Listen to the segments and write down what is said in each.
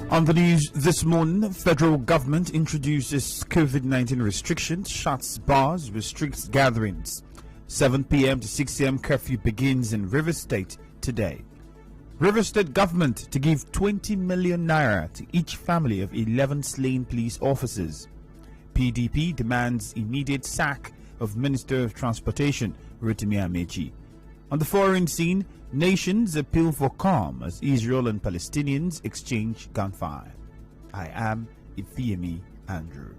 On the news this morning, federal government introduces COVID-19 restrictions, shuts bars, restricts gatherings. 7 p.m. to 6 a.m. curfew begins in Rivers State today. Rivers State government to give 20 million naira to each family of 11 slain police officers. PDP demands immediate sack of Minister of Transportation, Rotimi Amechi. On the foreign scene, nations appeal for calm as Israel and Palestinians exchange gunfire. I am Ifeemi Andrew.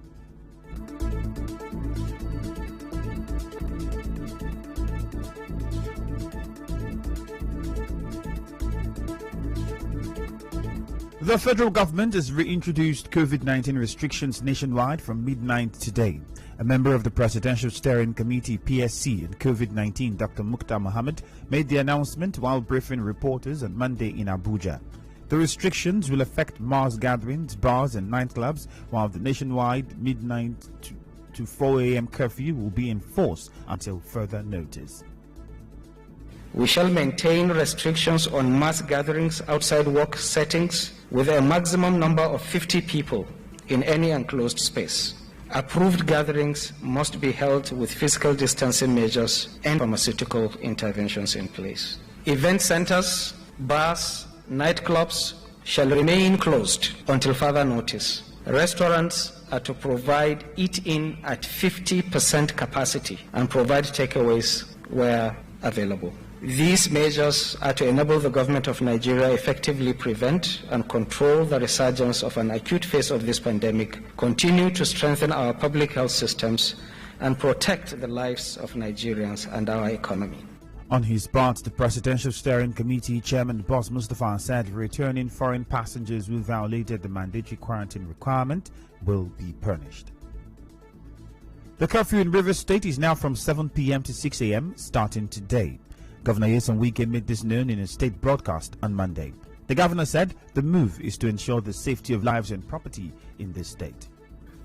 The federal government has reintroduced COVID-19 restrictions nationwide from midnight today. A member of the Presidential Steering Committee (PSC) on COVID-19, Dr. Mukhtar Mohammed, made the announcement while briefing reporters on Monday in Abuja. The restrictions will affect mass gatherings, bars and nightclubs, while the nationwide midnight to 4 a.m. curfew will be in force until further notice. We shall maintain restrictions on mass gatherings outside work settings with a maximum number of 50 people in any enclosed space. Approved gatherings must be held with physical distancing measures and pharmaceutical interventions in place. Event centers, bars, nightclubs shall remain closed until further notice. Restaurants are to provide eat-in at 50% capacity and provide takeaways where available. These measures are to enable the government of Nigeria effectively prevent and control the resurgence of an acute phase of this pandemic, continue to strengthen our public health systems, and protect the lives of Nigerians and our economy. On his part, the Presidential Steering Committee Chairman Boss Mustafa said returning foreign passengers who violated the mandatory quarantine requirement will be punished. The curfew in Rivers State is now from 7 p.m. to 6 a.m. starting today. Governor Nyesom Wike made this known in a state broadcast on Monday. The governor said the move is to ensure the safety of lives and property in this state.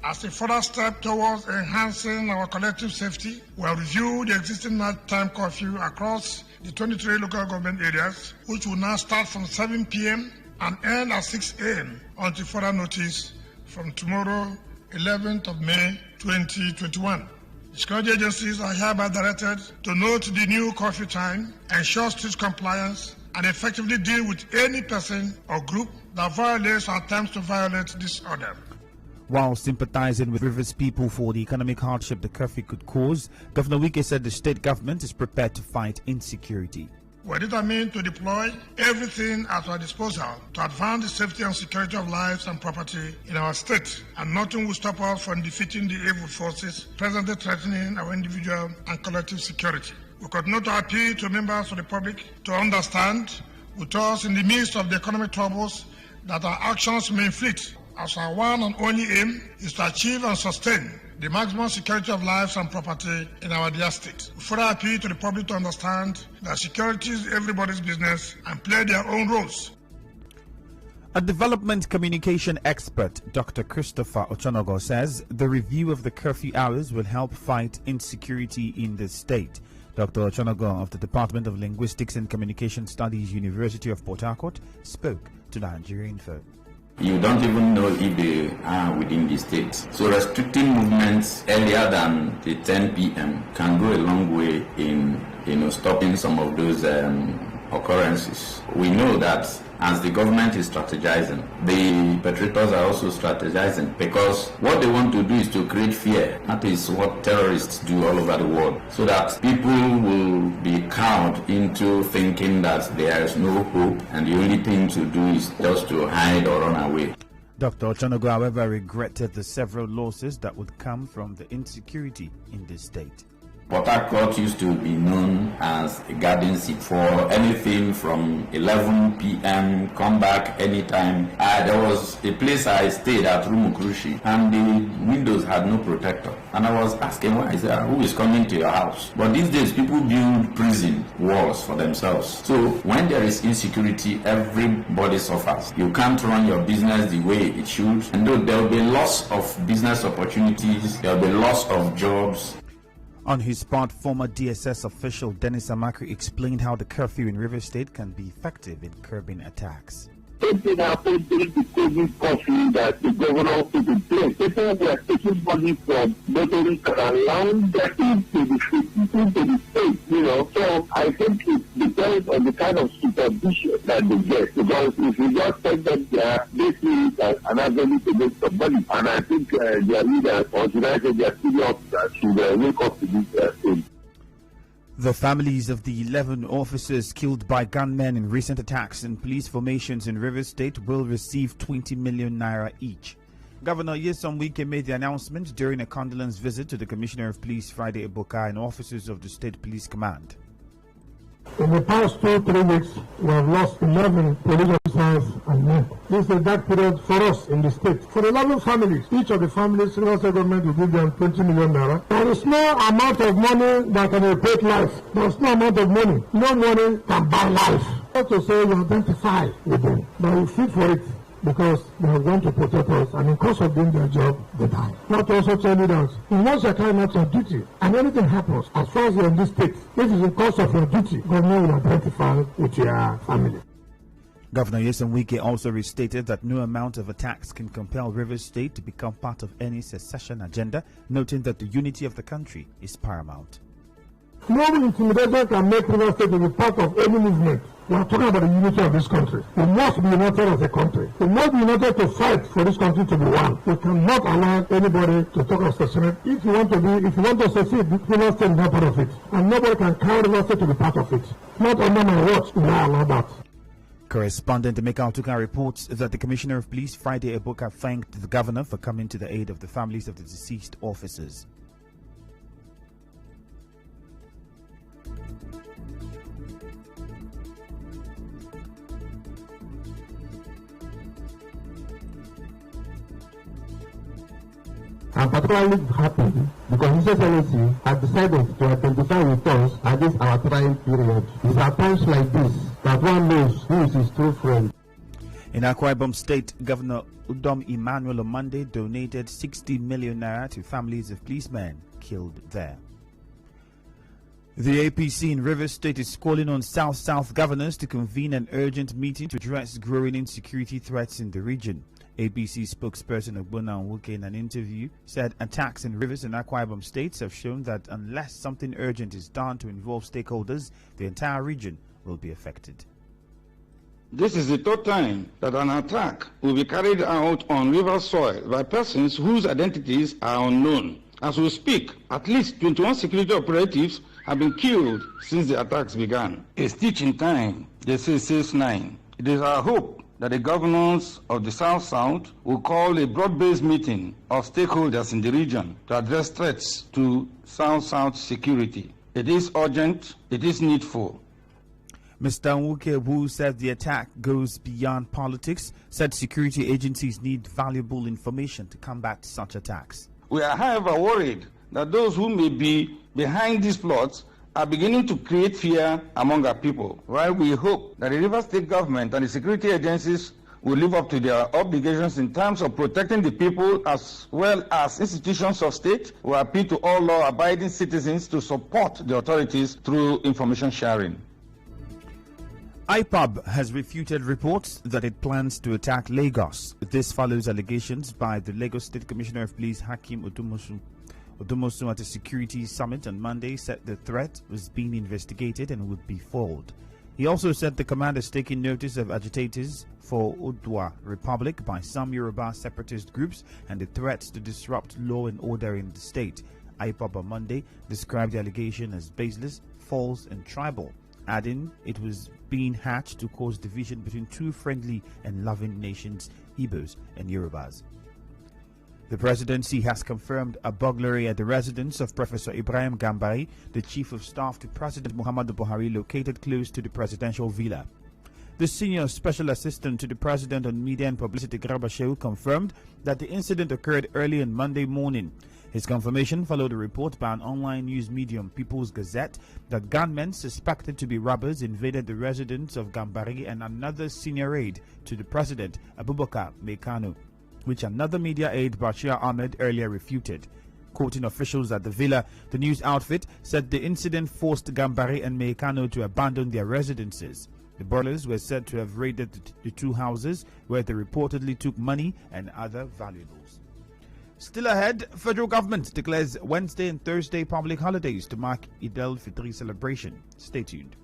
As a further step towards enhancing our collective safety, we have reviewed the existing nighttime curfew across the 23 local government areas, which will now start from 7 p.m. and end at 6 a.m. until further notice from tomorrow, 11th of May 2021. Security agencies are hereby directed to note the new curfew time, ensure strict compliance, and effectively deal with any person or group that violates or attempts to violate this order. While sympathizing with Rivers people for the economic hardship the curfew could cause, Governor Wike said the state government is prepared to fight insecurity. We're determined to deploy everything at our disposal to advance the safety and security of lives and property in our state, and nothing will stop us from defeating the evil forces presently threatening our individual and collective security. We continue to appeal to members of the public to understand with us in the midst of the economic troubles that our actions may inflict, as our one and only aim is to achieve and sustain the maximum security of lives and property in our dear state. We further appeal to the public to understand that security is everybody's business and play their own roles. A development communication expert, Dr. Christopher Ochonogo, says the review of the curfew hours will help fight insecurity in the state. Dr. Ochonogo of the Department of Linguistics and Communication Studies, University of Port Harcourt, spoke to Nigeria Info. You don't even know if they are within the state. So restricting movements earlier than the 10 p.m. can go a long way in stopping some of those occurrences. We know that as the government is strategizing, the perpetrators are also strategizing, because what they want to do is to create fear. That is what terrorists do all over the world, so that people will be cowed into thinking that there is no hope and the only thing to do is just to hide or run away. Dr. Ochonogo, however, regretted the several losses that would come from the insecurity in this state. Port Harcourt used to be known as a garden seat for anything from 11 p.m. come back anytime. There was a place I stayed at, Rumukrushi, and the windows had no protector. And I was asking, why is that? Who is coming to your house? But these days, people build prison walls for themselves. So when there is insecurity, everybody suffers. You can't run your business the way it should. And though there will be loss of business opportunities, there will be loss of jobs. On his part, former DSS official Dennis Amakri explained how the curfew in Rivers State can be effective in curbing attacks. same thing happened during the COVID coffee that the governor put in place. People were taking money from motorists and allowing them into the state, So I think it depends on the kind of supervision that they get. Because if you just send them there, they see it as an avenue to make some money. And I think their leaders, or should I say their senior officers, should wake up to this thing. The families of the 11 officers killed by gunmen in recent attacks in police formations in Rivers State will receive 20 million naira each. Governor Nyesom Wike made the announcement during a condolence visit to the Commissioner of Police Friday Ebuka and officers of the State Police Command. In the past 2-3 weeks, we have lost 11 police officers and men. This is a dark period for us in the state. For 11 families, each of the families, Rivers State government will give them 20 million naira. There is no amount of money that can replace life. There is no amount of money. No money can buy life. Not to say you identify with them, but you fit for it. Because they are going to protect us, and in course of doing their job, they die. Not to also tell you that once you're carrying out your duty, and anything happens, as far as you're in this state, if it's in course of your duty, government will identify with your family. Governor Nyesom Wike also restated that no amount of attacks can compel Rivers State to become part of any secession agenda, noting that the unity of the country is paramount. No intimidation can make Rivers State to be part of any movement. We are talking about the unity of this country. We must be united as a country. We must be united to fight for this country to be one. We cannot allow anybody to talk of secession. If you want to succeed, Rivers State is not part of it. And nobody can carry Rivers State to be part of it. Not under my watch will I allow that. Correspondent Emeka Otuka reports that the Commissioner of Police Friday Ebuka thanked the governor for coming to the aid of the families of the deceased officers. I'm particularly happy because Mr. Selesi has decided to identify with us at this our trying period. It's at times like this that one knows who is his true friend. In Akwa Ibom State, Governor Udom Emmanuel on Monday donated 60 million naira to families of policemen killed there. The APC in Rivers State is calling on South-South governors to convene an urgent meeting to address growing insecurity threats in the region. APC spokesperson Ogbonna Nwuke in an interview said attacks in Rivers and Akwa Ibom states have shown that unless something urgent is done to involve stakeholders, the entire region will be affected. This is the third time that an attack will be carried out on river soil by persons whose identities are unknown. As we speak, at least 21 security operatives have been killed since the attacks began. A stitch in time, they say, saves 9. It is our hope that the governors of the South-South will call a broad-based meeting of stakeholders in the region to address threats to South-South security. It is urgent, it is needful. Mr. Nwuke, who said the attack goes beyond politics, said security agencies need valuable information to combat such attacks. We are, however, worried that those who may be behind these plots are beginning to create fear among our people, while we hope that the Rivers State government and the security agencies will live up to their obligations in terms of protecting the people as well as institutions of state. We appeal to all law-abiding citizens to support the authorities through information sharing. IPOB has refuted reports that it plans to attack Lagos. This follows allegations by the Lagos State Commissioner of Police Hakeem Odumosu at a security summit on Monday said the threat was being investigated and would be foiled. He also said the command has taken notice of agitators for Oodua Republic by some Yoruba separatist groups and the threats to disrupt law and order in the state. IPOB on Monday described the allegation as baseless, false and tribal, adding it was being hatched to cause division between two friendly and loving nations, Igbos and Yorubas. The presidency has confirmed a burglary at the residence of Professor Ibrahim Gambari, the chief of staff to President Muhammadu Buhari, located close to the presidential villa. The senior special assistant to the president on media and publicity, Garba Shehu, confirmed that the incident occurred early on Monday morning. His confirmation followed a report by an online news medium, People's Gazette, that gunmen suspected to be robbers invaded the residence of Gambari and another senior aide to the president, Abubakar Mekano, which another media aide, Bashir Ahmed, earlier refuted. Quoting officials at the villa, the news outfit said the incident forced Gambari and Mekano to abandon their residences. The burglars were said to have raided the two houses where they reportedly took money and other valuables. Still ahead, federal government declares Wednesday and Thursday public holidays to mark Eid al-Fitr celebration. Stay tuned.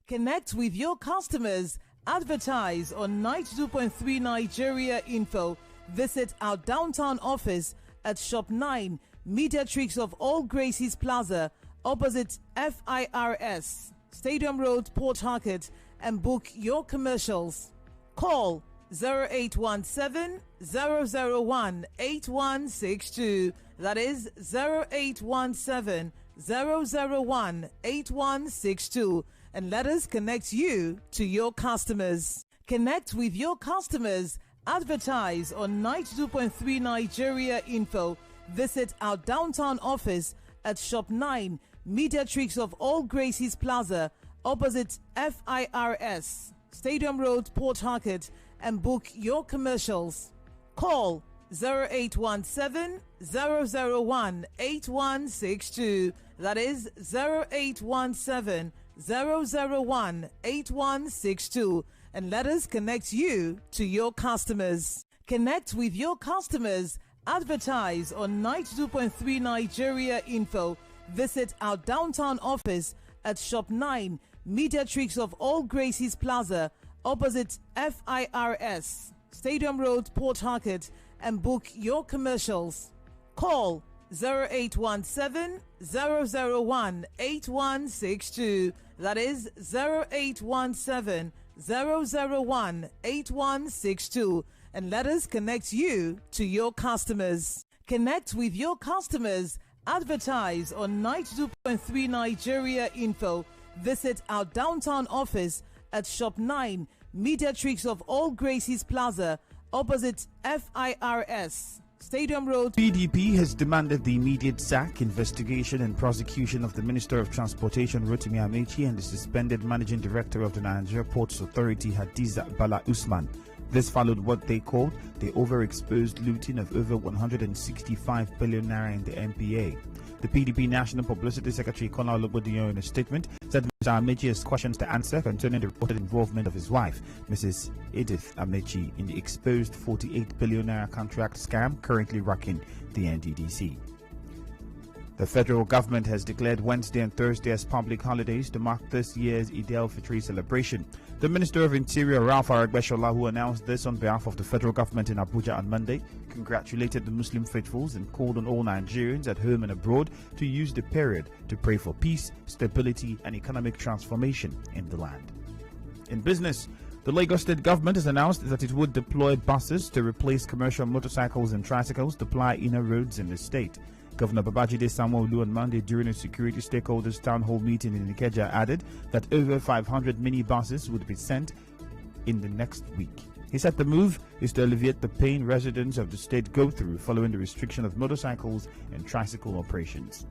Connect with your customers. Advertise on 92.3 Nigeria Info. Visit our downtown office at Shop 9, Mediatrix of All Gracies Plaza, opposite FIRS, Stadium Road, Port Harcourt, and book your commercials. Call 0817-001-8162. That is 0817-001-8162. And let us connect you to your customers. Connect with your customers. Advertise on 92.3 Nigeria Info. Visit our downtown office at Shop 9, Mediatrix of All Gracies Plaza, opposite FIRS, Stadium Road, Port Harcourt, and book your commercials. Call 0817-001-8162. That is 0817-001-8162. And let us connect you to your customers. Connect with your customers. Advertise on 92.3 Nigeria Info. Visit our downtown office at Shop 9, Mediatrix of All Gracies Plaza, opposite FIRS, Stadium Road, Port Harcourt, and book your commercials. Call 0817-001-8162. That is 0817-001-8162. And let us connect you to your customers. Connect with your customers. Advertise on 92.3 Nigeria Info. Visit our downtown office at Shop 9, Mediatrix of All Gracies Plaza, opposite FIRS, Stadium Road. PDP has demanded the immediate sack, investigation and prosecution of the Minister of Transportation Rotimi Amechi and the suspended Managing Director of the Nigeria Ports Authority Hadiza Bala Usman. This followed what they called the overexposed looting of over 165 billion naira in the MPA. The PDP National Publicity Secretary Kola Olobodiyan, in a statement, said Mr. Amechi has questions to answer concerning the reported involvement of his wife, Mrs. Edith Amechi, in the exposed 48 billion naira contract scam currently rocking the NDDC. The federal government has declared Wednesday and Thursday as public holidays to mark this year's Eid al-Fitr celebration. The Minister of Interior, Ralph Aragbeshola, who announced this on behalf of the federal government in Abuja on Monday, congratulated the Muslim faithfuls and called on all Nigerians at home and abroad to use the period to pray for peace, stability, and economic transformation in the land. In business, the Lagos State government has announced that it would deploy buses to replace commercial motorcycles and tricycles to ply inner roads in the state. Governor Babajide Sanwo-Olu on Monday during a security stakeholders town hall meeting in Ikeja added that over 500 minibuses would be sent in the next week. He said the move is to alleviate the pain residents of the state go through following the restriction of motorcycles and tricycle operations.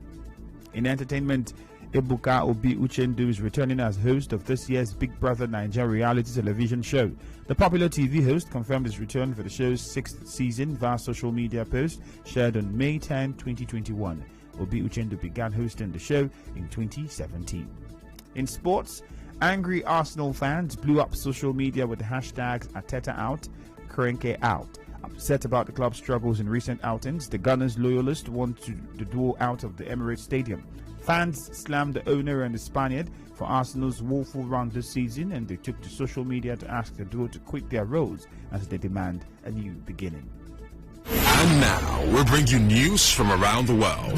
In entertainment, Ebuka Obi Uchendu is returning as host of this year's Big Brother Nigeria reality television show. The popular TV host confirmed his return for the show's 6th season via social media post shared on May 10, 2021. Obi Uchendu began hosting the show in 2017. In sports, angry Arsenal fans blew up social media with the hashtags Ateta out, Krenke out. Upset about the club's struggles in recent outings, the Gunners loyalists want the duel out of the Emirates Stadium. Fans slammed the owner and the Spaniard for Arsenal's woeful run this season, and they took to social media to ask the duo to quit their roles as they demand a new beginning. And now we'll bring you news from around the world.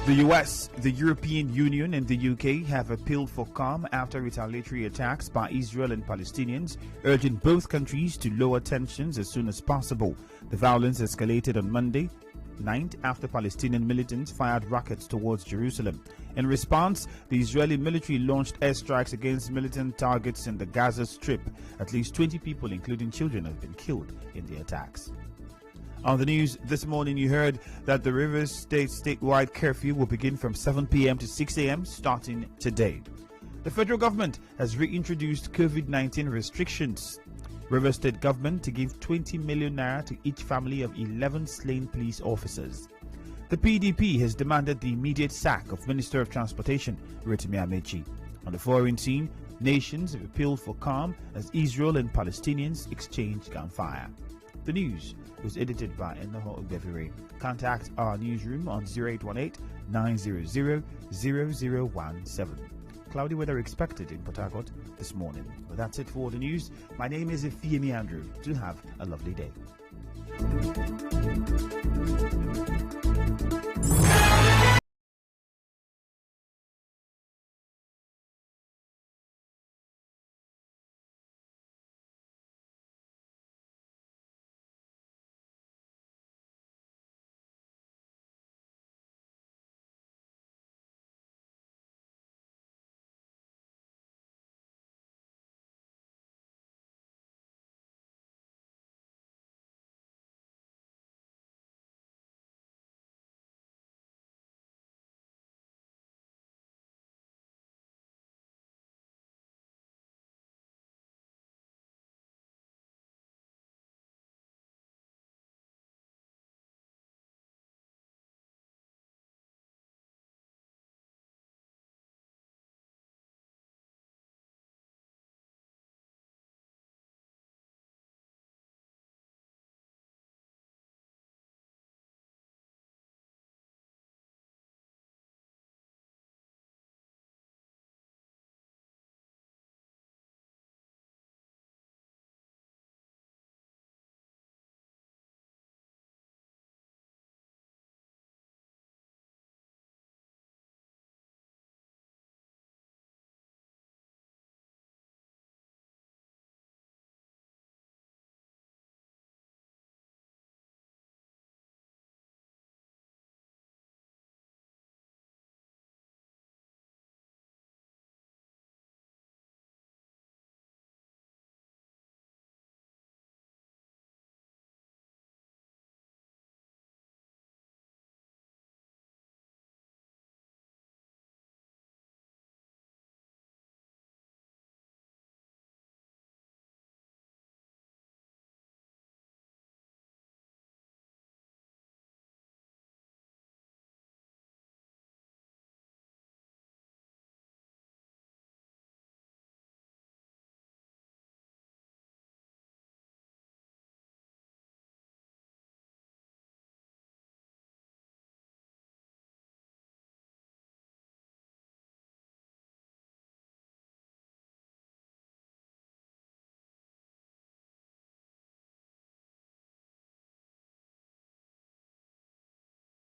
The US, the European Union, and the UK have appealed for calm after retaliatory attacks by Israel and Palestinians, urging both countries to lower tensions as soon as possible. The violence escalated on Monday night after Palestinian militants fired rockets towards Jerusalem. In response, the Israeli military launched airstrikes against militant targets in the Gaza Strip. At least 20 people, including children, have been killed in the attacks. On the news this morning, you heard that the Rivers State statewide curfew will begin from 7 p.m. to 6 a.m. starting today. The federal government has reintroduced COVID-19 restrictions River State government to give 20 million naira to each family of 11 slain police officers. The PDP has demanded the immediate sack of Minister of Transportation Rotimi Amechi. On the foreign scene, nations have appealed for calm as Israel and Palestinians exchange gunfire. The news was edited by Enoho Ogbevire. Contact our newsroom on 0818-900-0017. Cloudy weather expected in Port Harcourt this morning. Well, that's it for the news. My name is Ifeemi Andrew. Do have a lovely day.